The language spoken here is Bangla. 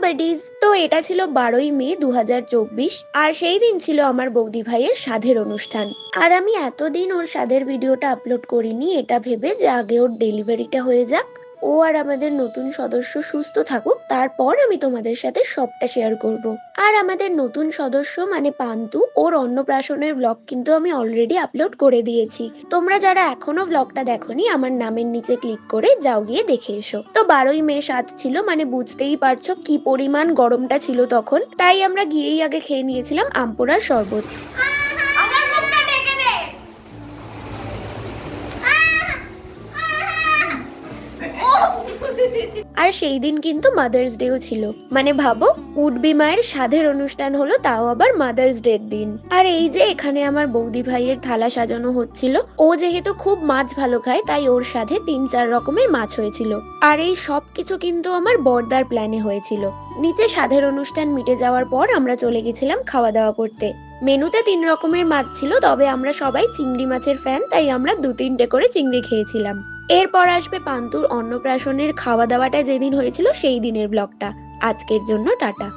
বাডিজ, তো এটা ছিল 12ই মে 2024। আর সেই দিন ছিল আমার বৌদি ভাইয়ের সাধের অনুষ্ঠান। আর আমি এতদিন ওর সাধের ভিডিওটা আপলোড করিনি, এটা ভেবে যে আগে ওর ডেলিভারিটা হয়ে যাক, ও আর আমাদের নতুন সদস্য সুস্থ থাকুক, তারপর আমি তোমাদের সাথে সবটা শেয়ার করব। আর আমাদের নতুন সদস্য মানে পান্তু, ওর অন্নপ্রাশনের ব্লগ কিন্তু আমি অলরেডি আপলোড করে দিয়েছি। তোমরা যারা এখনো ব্লগটা দেখোনি, আমার নামের নিচে ক্লিক করে যাও, গিয়ে দেখে এসো। তো 12ই মে সাধ ছিল, মানে বুঝতেই পারছো কি পরিমাণ গরমটা ছিল তখন, তাই আমরা গিয়েই আগে খেয়ে নিয়েছিলাম আমপোড়ার শরবত। আর সেই দিন কিন্তু মাদার্স ডেও ছিল, মানে ভাবো, উডবি মায়ের সাধের অনুষ্ঠান হলো, তাও আবার মাদার্স ডের দিন। আর এই যে এখানে আমার বৌদি ভাইয়ের থালা সাজানো হচ্ছিল, ও যেহেতু খুব মাছ ভালো খায়, তাই ওর সাথে 3-4 রকমের মাছ হয়েছিল। আর এই সব কিছু কিন্তু আমার বড়দার প্ল্যানে হয়েছিল। নিচে সাধের অনুষ্ঠান মিটে যাওয়ার পর আমরা চলে গেছিলাম খাওয়া দাওয়া করতে। মেনুতে 3 রকমের মাছ ছিল, তবে আমরা সবাই চিংড়ি মাছের ফ্যান, তাই আমরা 2-3টে করে চিংড়ি খেয়েছিলাম। এরপর আসবে পান্তুর অন্নপ্রাশনের খাওয়া দাওয়াটা যেদিন হয়েছিল সেই দিনের ব্লগটা। আজকের জন্য টাটা।